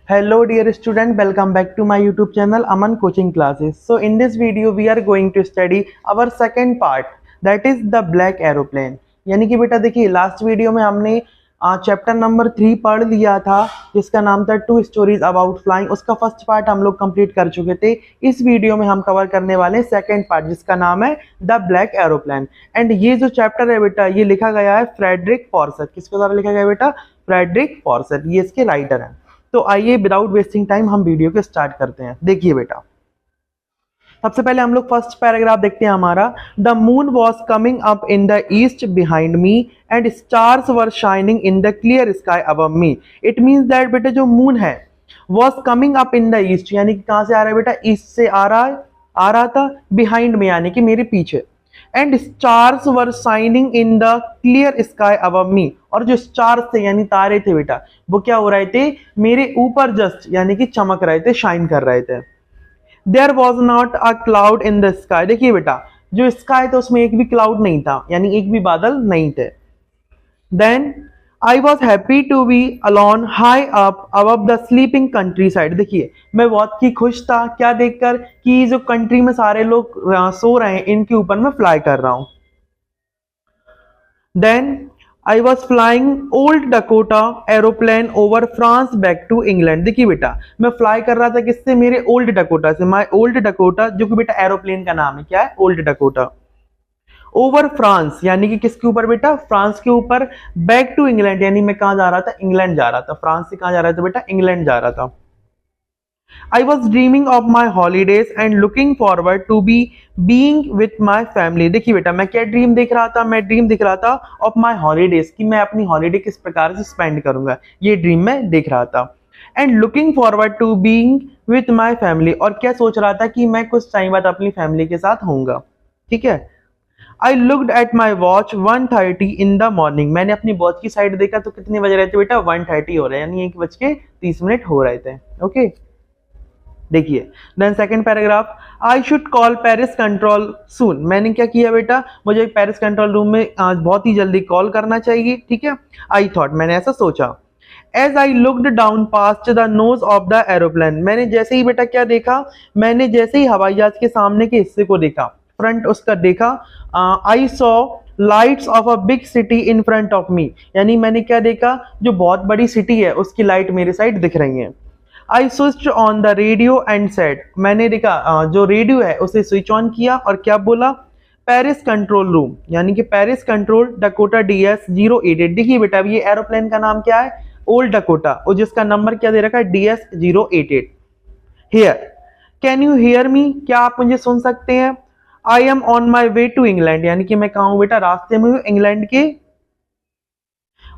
Hello dear student, welcome back to my YouTube channel Aman Coaching Classes. So in this video we are going to study our second part, that is the black aeroplane. यानी कि बेटा देखिए last video में हमने chapter number 3 पढ़ लिया था जिसका नाम था 2 स्टोरीज अबाउट फ्लाइंग। उसका फर्स्ट पार्ट हम लोग कंप्लीट कर चुके थे। इस वीडियो में हम कवर करने वाले सेकंड पार्ट जिसका नाम है द ब्लैक एरोप्लेन। एंड ये जो चैप्टर है बेटा ये लिखा गया है फ्रेडरिक फॉर्सेट। किसके द्वारा लिखा गया बेटा? फ्रेडरिक फॉर्सेट, ये इसके राइटर हैं। तो आइए विदाउट वेस्टिंग टाइम हम वीडियो को स्टार्ट करते हैं। देखिए बेटा सबसे पहले हम लोग फर्स्ट पैराग्राफ देखते हैं हमारा। The moon was coming up in the east behind me and stars were shining in the clear sky above me. It means that बेटा जो मून है was coming up in the east, यानी कि कहां से आ रहा है बेटा? ईस्ट से आ रहा था। बिहाइंड में यानी कि मेरे पीछे। And stars were shining in the clear sky above मी, और जो स्टार्स थे यानी तारे थे बेटा वो क्या हो रहे थे? मेरे ऊपर जस्ट यानी कि चमक रहे थे, शाइन कर रहे थे। There was not a cloud in the sky. देखिए बेटा जो स्काई था उसमें एक भी क्लाउड नहीं था, यानी एक भी बादल नहीं थे। Then I was happy to be alone high up above the sleeping countryside. देखिए मैं बहुत ही खुश था क्या देखकर कि जो कंट्री में सारे लोग सो रहे हैं इनके ऊपर मैं फ्लाई कर रहा हूं। Then I was flying old Dakota aeroplane over France back to England. देखिए बेटा मैं फ्लाई कर रहा था किससे? मेरे ओल्ड डकोटा से। माई ओल्ड डकोटा जो कि बेटा एरोप्लेन का नाम है, क्या है? Old Dakota. ओवर फ्रांस यानी कि किसके ऊपर बेटा? फ्रांस के ऊपर। बैक टू इंग्लैंड यानी मैं कहां जा रहा था? इंग्लैंड जा रहा था। फ्रांस से कहां जा रहा था बेटा? इंग्लैंड जा रहा था। I was dreaming of my holidays and looking forward to be being with my family। देखिए बेटा मैं क्या ड्रीम देख रहा था? मैं ड्रीम देख रहा था ऑफ माई हॉलीडेज, कि मैं अपनी हॉलीडे किस प्रकार से स्पेंड करूंगा, ये ड्रीम में देख रहा था। And looking forward to being with my family, और क्या सोच रहा था कि मैं कुछ टाइम बाद अपनी फैमिली के साथ होऊंगा। ठीक है। I looked at my watch 1:30 in the morning। मैंने अपनी वॉच की साइड देखा तो कितने बज रहे थे बेटा? 1:30 हो रहे हैं, यानी 1:30 हो रहे थे। ओके देखिए then second paragraph. I should call Paris control soon. मैंने क्या किया बेटा? मुझे पेरिस कंट्रोल रूम में बहुत ही जल्दी कॉल करना चाहिए। ठीक है। आई थॉट, मैंने ऐसा सोचा। As I looked down past the nose of the aeroplane. मैंने जैसे ही बेटा क्या देखा? मैंने जैसे ही हवाई जहाज के सामने के हिस्से को देखा, फ्रंट उसका देखा, I saw lights of a big city in front of me. यानी मैंने क्या देखा? जो बहुत बड़ी सिटी है उसकी लाइट मेरे साइड दिख रही है। I switch on the radio and said. मैंने देखा जो रेडियो है उसे स्विच ऑन किया और क्या बोला? पेरिस कंट्रोल रूम, यानी कि पेरिस कंट्रोल डकोटा DS-088। देखिए बेटा ये एरोप्लेन का नाम क्या है? ओल्ड डकोटा, और जिसका नंबर क्या दे रखा है? DS-088। Here can you hear me? क्या आप मुझे सुन सकते हैं? I am on my way to England, यानी कि मैं कहा हूं बेटा रास्ते में हूं इंग्लैंड के।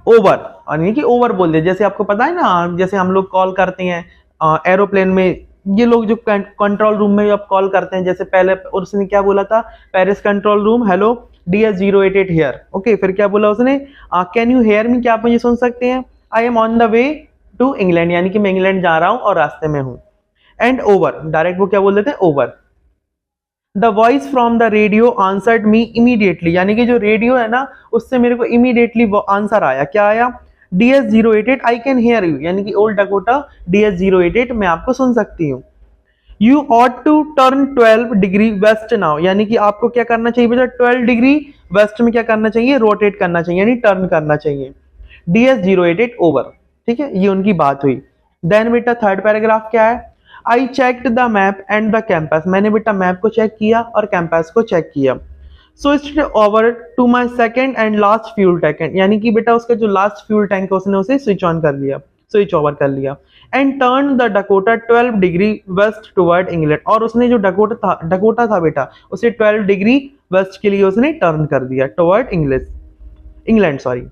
ओवर, यानी कि ओवर बोल दे। जैसे आपको पता है ना, जैसे हम लोग कॉल करते हैं एरोप्लेन में, ये लोग जो कंट्रोल रूम में आप कॉल करते हैं, जैसे पहले उसने क्या बोला था? Paris control room hello DS-088 here. Okay फिर क्या बोला उसने? Can you hear me? क्या आप मुझे सुन सकते हैं? I am on the way to England, यानी कि मैं इंग्लैंड जा रहा हूं और रास्ते में हूं। एंड ओवर, डायरेक्ट वो क्या बोल देते हैं? Over. The voice from the radio answered me immediately, यानी कि जो रेडियो है ना उससे मेरे को इमीडिएटली वो आंसर आया। क्या आया? DS-088 I can hear you, यानी कि ओल्ड डकोटा DS-088 मैं आपको सुन सकती हूँ। You ought to turn 12 degree west now, यानी कि आपको क्या करना चाहिए बेटा? 12 डिग्री वेस्ट में क्या करना चाहिए? रोटेट करना चाहिए, यानी टर्न करना चाहिए। DS-088 over. ठीक है, ये उनकी बात हुई। देन बेटा थर्ड पैराग्राफ क्या है? I checked the map and the campus. मैंने बेटा मैप को चेक किया और कैंपस को चेक किया। Switched over to my second and last fuel tank, यानी कि बेटा उसका जो लास्ट फ्यूल टैंक है उसने उसे स्विच ऑन कर लिया, स्विच ओवर कर लिया। And turn the Dakota 12 degree waste toward England, और उसने जो डकोटा था बेटा उसे 12 डिग्री वेस्ट के लिए उसने टर्न कर दिया toward England sorry.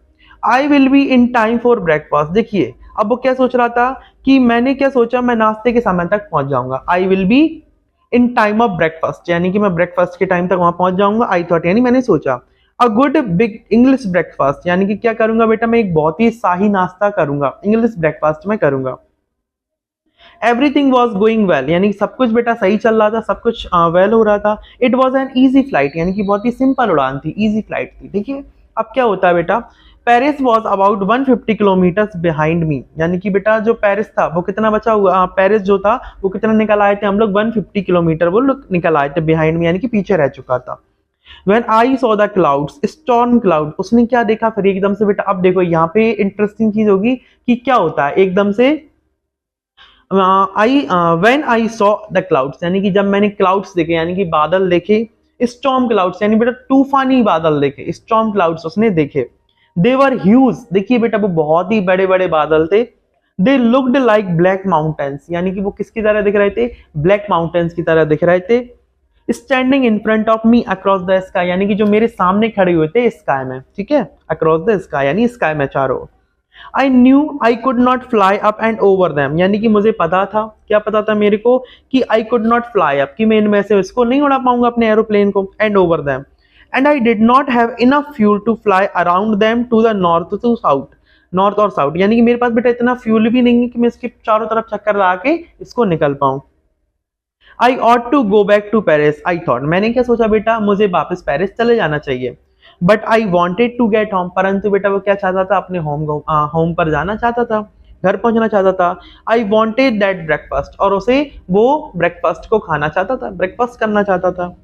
I will be in time for breakfast. देखिए अब वो क्या सोच रहा था कि मैंने क्या सोचा? मैं नाश्ते के समय तक पहुंच जाऊंगा। I will be in time of breakfast, यानी कि मैं ब्रेकफास्ट के टाइम तक वहां पहुंच जाऊंगा। आई थॉट यानी मैंने सोचा। A good big English breakfast, यानी कि क्या करूंगा बेटा? मैं एक बहुत ही शाही नाश्ता करूंगा, इंग्लिश ब्रेकफास्ट में करूंगा। एवरीथिंग वॉज गोइंग वेल, यानी सब कुछ बेटा सही चल रहा था, सब कुछ वेल हो रहा था। It was an easy flight, यानी कि बहुत ही सिंपल उड़ान थी, ईजी फ्लाइट थी। देखिए अब क्या होता है बेटा? Paris was about 150 kilometres behind me, यानी कि बेटा जो पेरिस था वो कितना बचा हुआ, पेरिस जो था वो कितना निकल आए थे हम लोग 150 किलोमीटर वो लोग निकल आए थे बिहाइंड मी, यानी कि पीछे रह चुका था। When I saw the clouds, storm cloud, उसने क्या देखा फिर एकदम से बेटा, अब देखो यहाँ पे इंटरेस्टिंग चीज होगी कि क्या होता है एकदम से when I saw the clouds, यानी कि जब मैंने क्लाउड्स देखे यानी कि बादल देखे, स्टॉर्म क्लाउड्स यानी बेटा तूफानी बादल देखे, स्टॉर्म क्लाउड्स उसने देखे। दे वर ह्यूज, देखिए बेटा वो बहुत ही बड़े बड़े बादल थे। They looked like black mountains, यानी कि वो किसकी तरह दिख रहे थे, ब्लैक माउंटेन्स की तरह दिख रहे थे। Standing in front of me across the sky, यानी कि जो मेरे सामने खड़े हुए थे स्काई में, ठीक है, अक्रॉस द स्काई यानी स्काई में चारों। I knew I could not fly up and over them, यानी कि मुझे पता था, क्या पता था मेरे को कि आई कुड नॉट फ्लाई अप, कि मैं इनमें से इसको नहीं उड़ा पाऊंगा अपने एरोप्लेन को, and over them, and I did not have enough fuel to fly around them to the north to south, north और साउथ, यानी कि मेरे पास बेटा इतना फ्यूल भी नहीं है कि मैं इसके चारों तरफ चक्कर लगा के इसको निकल पाऊं। I ought to go back to Paris, I thought, मैंने क्या सोचा बेटा मुझे वापस पेरिस चले जाना चाहिए। But I wanted to get home, परंतु बेटा वो क्या चाहता था, अपने होम पर जाना चाहता था, घर पहुंचना चाहता था। आई वॉन्टेड दैट ब्रेकफास्ट, और उसे वो ब्रेकफास्ट को खाना चाहता था, ब्रेकफास्ट करना चाहता था।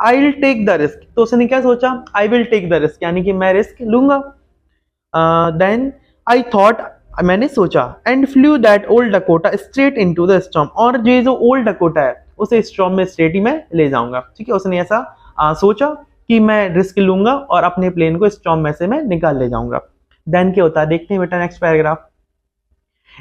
I will take the risk, तो उसने क्या सोचा, I will take the risk, यानी कि मैं रिस्क लूंगा। देन आई थॉट, मैंने सोचा, and flu that old Dakota straight into the storm, और जो ओल्ड डकोटा है उसे स्टॉर्म में स्ट्रेट ही मैं ले जाऊंगा, ठीक है। उसने ऐसा सोचा कि मैं रिस्क लूंगा और अपने प्लेन को स्टॉर्म में से मैं निकाल ले जाऊंगा। देन क्या होता है देखते हैं बेटा next paragraph.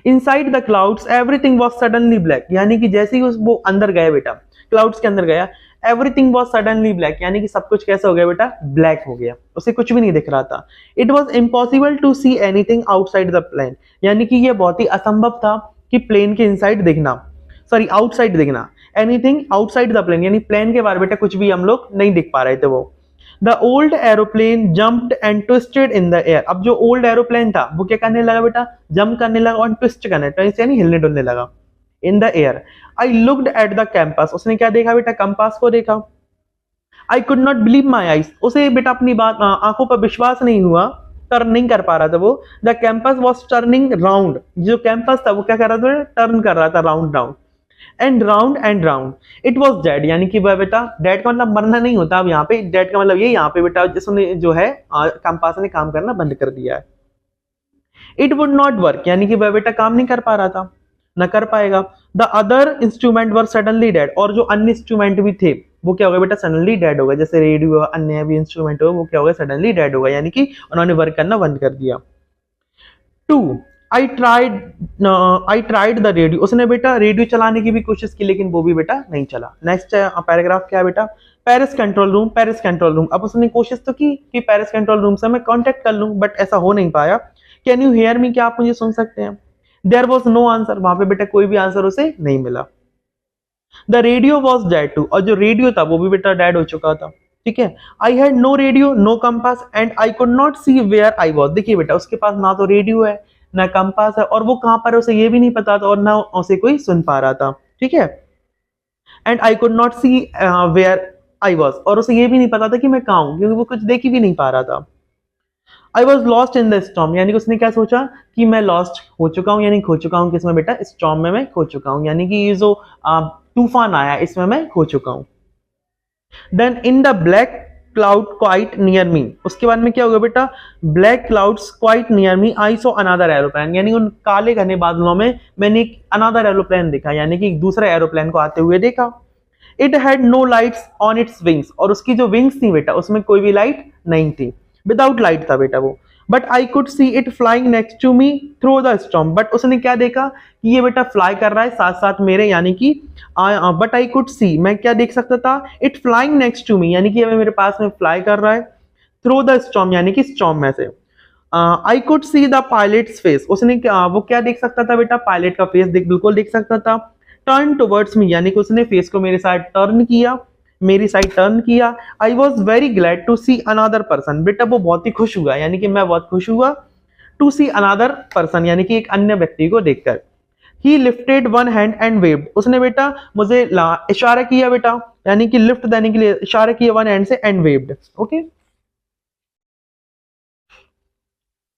Inside the clouds everything was suddenly black, यानी कि जैसे ही वो अंदर गया बेटा, क्लाउड्स के अंदर गया, एवरीथिंग वाज सडनली ब्लैक, यानी कि सब कुछ कैसा हो गया बेटा, ब्लैक हो गया, उसे कुछ भी नहीं दिख रहा था। It was impossible to see anything outside the plane, यानी कि ये बहुत ही असंभव था कि प्लेन के इनसाइड दिखना, सॉरी आउटसाइड दिखना, एनीथिंग आउटसाइड द प्लेन, यानी प्लेन के बारे बेटा कुछ भी हम लोग नहीं दिख पा रहे थे वो। The old aeroplane jumped and twisted in the air, अब जो ओल्ड एरोप्लेन था वो क्या करने लगा बेटा, जंप करने लगा और ट्विस्ट करने, ट्विस्ट यानी हिलने डुलने लगा in the air. I looked at the campus, उसने क्या देखा बेटा, कंपास को देखा। आई could not believe my eyes, उसे बेटा अपनी बात आंखों पर विश्वास नहीं हुआ, टर्न नहीं कर पा रहा था वो। The campus was turning round, जो कैंपस था वो क्या कर रहा था, टर्न कर रहा था round round, and round. It was dead, यानी कि वह बेटा, डेड का मतलब मरना नहीं होता, अब यहाँ पे डेड का मतलब ये, यहाँ पे बेटा जिसने जो है कंपास ने काम करना बंद कर दिया है। इट वुड नॉट वर्क, यानी कि वह बेटा काम नहीं कर पा रहा था, न कर पाएगा। The other instrument were suddenly dead, और जो अन्य इंस्ट्रूमेंट भी थे वो क्या हो गया बेटा, सडनली डेड हो गए, जैसे रेडियो अन्य भी इंस्ट्रूमेंट हो वो क्या हो गया, सडनली डेड हो गया, यानी कि उन्होंने वर्क करना बंद कर दिया। 2 आई ट्राइड द रेडियो, उसने बेटा रेडियो चलाने की भी कोशिश की लेकिन वो भी बेटा नहीं चला। नेक्स्ट पैराग्राफ क्या है बेटा, Paris control room, Paris control room, अब उसने कोशिश तो की कि पेरिस कंट्रोल रूम से मैं कांटेक्ट कर लूं, बट ऐसा हो नहीं पाया। कैन यू हियर मी, क्या आप मुझे सुन सकते हैं। देयर वॉज नो आंसर, वहां पे बेटा कोई भी आंसर उसे नहीं मिला। The radio was dead too, और जो रेडियो था वो भी बेटा डेड हो चुका था, ठीक है। I had no radio no compass and I could not see where I was, देखिए बेटा उसके पास ना तो रेडियो है ना कंपास है, और वो कहां पर है उसे ये भी नहीं पता था, और ना उसे कोई सुन पा रहा था, ठीक है। And I could not see where I was, और उसे ये भी नहीं पता था कि मैं कहां हूं, क्योंकि वो कुछ देख ही भी नहीं पा रहा था। I was lost in the storm, यानी कि उसने क्या सोचा कि मैं लॉस्ट हो चुका हूं, यानी खो चुका हूं किसमें बेटा, स्टॉर्म में मैं खो चुका हूं, यानी कि ये जो तूफान आया इसमें मैं खो चुका हूं। Then in the black cloud quite near me, उसके बाद में क्या होगा बेटा, black clouds quite near me I saw another aeroplane, यानी उन काले घने बादलों में मैंने एक अनदर एरोप्लेन देखा, यानी कि एक दूसरे एरोप्लेन को आते हुए देखा। It had no lights on its wings, और उसकी जो विंग्स थी बेटा उसमें कोई भी लाइट नहीं थी, विदाउट लाइट था बेटा वो। But I could see it flying next to me through the storm, but उसने क्या देखा कि ये बेटा फ्लाई कर रहा है साथ साथ मेरे, यानी कि बट आई कुड सी, मैं क्या देख सकता था, it flying next to me, यानी कि मेरे पास में फ्लाई कर रहा है थ्रू द स्टॉर्म, यानी कि स्टॉर्म में से। आई could see the pilots face, उसने वो क्या देख सकता था बेटा, पायलट का फेस बिल्कुल देख सकता था। टर्न टुवर्ड्स मी, यानी कि उसने फेस को मेरे साइड टर्न किया, मेरी साइड टर्न किया। I was very glad to see another person, बेटा वो बहुत ही खुश हुआ, यानी कि मैं बहुत खुश हुआ, टू सी अनदर पर्सन, यानी कि एक अन्य व्यक्ति को देखकर। ही lifted one hand and waived, उसने बेटा मुझे इशारा किया बेटा, यानी कि लिफ्ट देने के लिए इशारा किया वन हैंड से, एंड वेव्ड, ओके।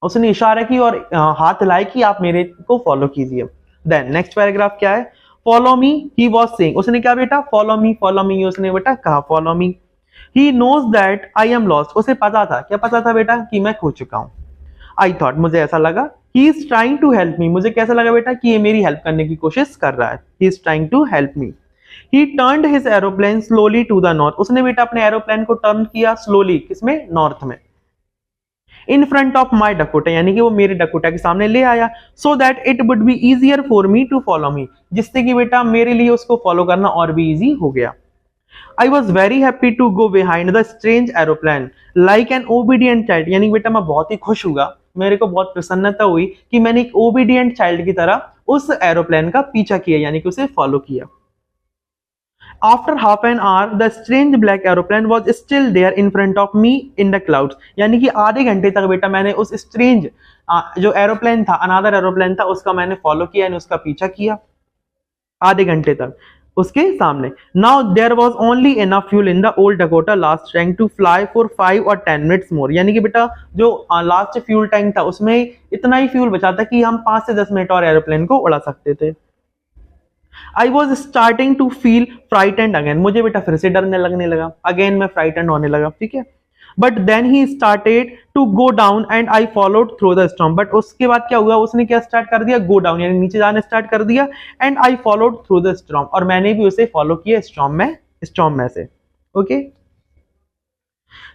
उसने इशारा की और हाथ हिलाए कि आप मेरे को फॉलो कीजिए। देन नेक्स्ट पैराग्राफ क्या है, follow me he was saying, उसने क्या बेटा फॉलो मी उसने बेटा कहा follow me. He knows that I am lost, उसे पता था, क्या पता था बेटा कि मैं खो चुका हूं। आई थॉट, मुझे ऐसा लगा, he is trying to help me, मुझे कैसा लगा बेटा कि ये मेरी हेल्प करने की कोशिश कर रहा है, he is trying to help me. He turned his aeroplane slowly to the north, उसने बेटा अपने एरोप्लेन को टर्न किया स्लोली, किसमें, नॉर्थ में। In front of my Dakota, यानी कि वो मेरे डकोटा के सामने ले आया, so that it would be easier for me to follow me, जिससे कि बेटा मेरे लिए उसको फॉलो करना और भी इजी हो गया। I was very happy to go behind the strange aeroplane like an obedient child, यानी बेटा मैं बहुत ही खुश हुआ, मेरे को बहुत प्रसन्नता हुई कि मैंने एक ओबीडियंट चाइल्ड की तरह उस एरोप्लेन का पीछा किया, यानी कि उसे फॉलो किया। After half an hour, the strange black aeroplane was still there in front of me in the clouds, यानी कि आधे घंटे तक बेटा मैंने उस स्ट्रेंज जो एरोप्लेन था, अनदर एरोप्लेन था, उसका मैंने फॉलो किया, यानी उसका पीछा किया आधे घंटे तक उसके सामने। Now there was only enough fuel in the old Dakota last tank to fly for 5 or 10 minutes more, यानी कि बेटा जो लास्ट फ्यूल टैंक था उसमें इतना ही फ्यूल बचा था कि हम 5 से 10 मिनट और एरोप्लेन को उड़ा सकते थे। I was starting to feel frightened again, मुझे बेटा फिर से डरने लगने लगा, अगेन मैं फ्राइटेंड होने लगा, ठीक है। But then he started to go down and I followed through the storm, but उसके बाद क्या हुआ, उसने क्या स्टार्ट कर दिया, गो डाउन, यानी नीचे जाना स्टार्ट कर दिया, and I followed through the storm, और मैंने भी उसे फॉलो किया स्टॉर्म में से, okay.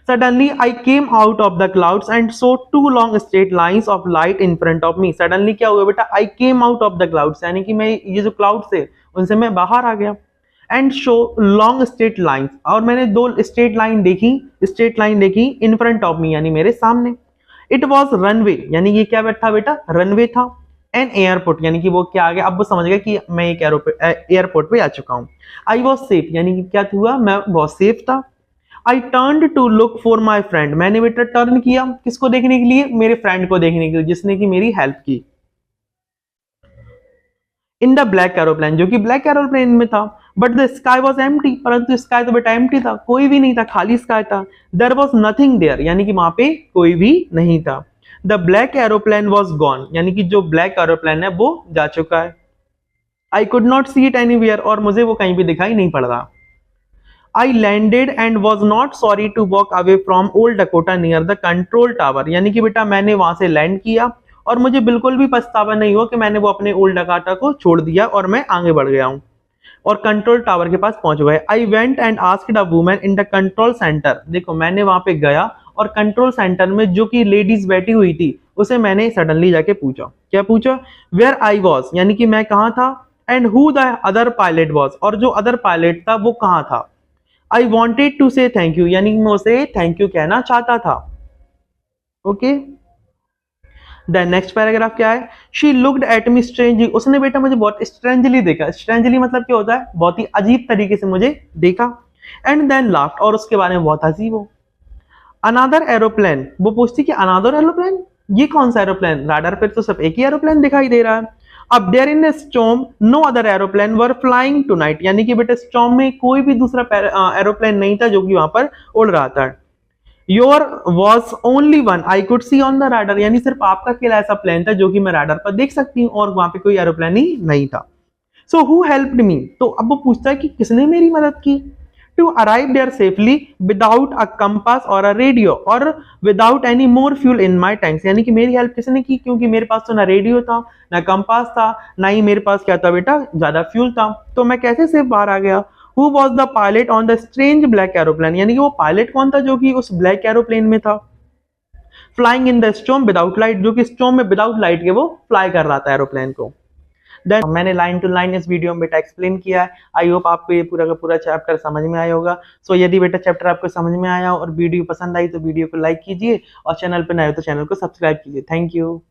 Suddenly I came out of the clouds and saw 2 long straight lines of light in front of me. Suddenly क्या हुआ बेटा, I came out of the clouds, यानी कि मैं ये जो clouds थे उनसे मैं बाहर आ गया, and show long straight lines, और मैंने 2 straight line देखी in front of me, यानी मेरे सामने। It was runway, यानी ये क्या बैठा बेटा, रनवे था, एन एयरपोर्ट, यानी कि वो क्या आ गया, अब वो समझ गया कि मैं एक एयरपोर्ट पे आ चुका हूँ। आई वॉज सेफ, यानी कि क्या हुआ, मैं बहुत सेफ था। I turn to look for my friend, मैंने बेटा टर्न किया किसको देखने के लिए, मेरे फ्रेंड को देखने के लिए, जिसने कि मेरी हेल्प की। इन द ब्लैक एरोप्लेन, जो कि ब्लैक एरोप्लेन में था, but the sky was empty, परंतु स्काई तो बेटा एम्प्टी था, कोई भी नहीं था, खाली स्काई था। देयर वॉज नथिंग देयर, यानी कि वहां पे कोई भी नहीं था। The black aeroplane was gone, यानी कि जो ब्लैक एरोप्लेन है वो जा चुका है। आई could not see it anywhere, और मुझे वो कहीं भी दिखाई नहीं पड़ रहा। I landed and was not sorry to walk away from Old Dakota near the control tower, यानी कि बेटा मैंने वहां से लैंड किया और मुझे बिल्कुल भी पछतावा नहीं हुआ कि मैंने वो अपने ओल्ड डकोटा को छोड़ दिया और मैं आगे बढ़ गया हूँ और कंट्रोल टावर के पास पहुंच गए। I went and asked a woman in the control centre, देखो मैंने वहां पे गया और कंट्रोल सेंटर में जो कि लेडीज बैठी हुई थी उसे मैंने सडनली जाके पूछा, क्या पूछा, वेयर आई वॉज, यानी कि मैं कहाँ था, and who the other pilot was, और जो अदर पायलट था वो कहाँ था। आई वॉन्टेड टू से थैंक यू, यानी मैं उसे थैंक यू कहना चाहता था, ओके। देन नेक्स्ट पैराग्राफ क्या है, she looked at me strangely, उसने बेटा मुझे बहुत स्ट्रेंजली देखा, स्ट्रेंजली मतलब क्या होता है, बहुत ही अजीब तरीके से मुझे देखा। एंड देन लाफ्ट, और उसके बारे में बहुत हंसी वो। अनादर एरोप्लेन, वो पूछती कि अनादर एरोप्लेन, ये कौन सा एरोप्लेन, राडार पे तो सब एक ही एरोप्लेन दिखाई दे रहा है। अब there in storm no other aeroplane were flying tonight, यानी कि बेटा स्टॉर्म में कोई भी दूसरा एरोप्लेन नहीं था जो कि वहां पर उड़ रहा था। Your was only one I could C on the radar, यानी सिर्फ आपका अकेला ऐसा प्लेन था जो कि मैं राडार पर देख सकती हूँ और वहां पे कोई एरोप्लेन ही नहीं था। सो हु हेल्प्ड मी, तो अब वो पूछता है कि किसने मेरी मदद की। To arrive there safely without a compass और अ रेडियो और without any more fuel in my tanks, यानी कि मेरी हेल्प किसने की, क्योंकि मेरे पास तो ना रेडियो था ना कंपास था ना ही मेरे पास क्या था बेटा ज्यादा फ्यूल था, तो मैं कैसे सेफ बाहर आ गया। Who was the pilot on the strange black aeroplane, यानी कि वो पायलट कौन था जो कि उस ब्लैक एरोप्लेन में था। Flying in the storm without light, जो कि स्टॉर्म में विदाउट लाइट के वो फ्लाई कर रहा था एरोप्लेन को। देन मैंने लाइन टू लाइन इस वीडियो में बेटा एक्सप्लेन किया है। आई होप आपको ये पूरा का पूरा चैप्टर समझ में आया होगा। सो यदि बेटा चैप्टर आपको समझ में आया और वीडियो पसंद आई तो वीडियो को लाइक कीजिए और चैनल पर नए हो तो चैनल को सब्सक्राइब कीजिए। Thank you.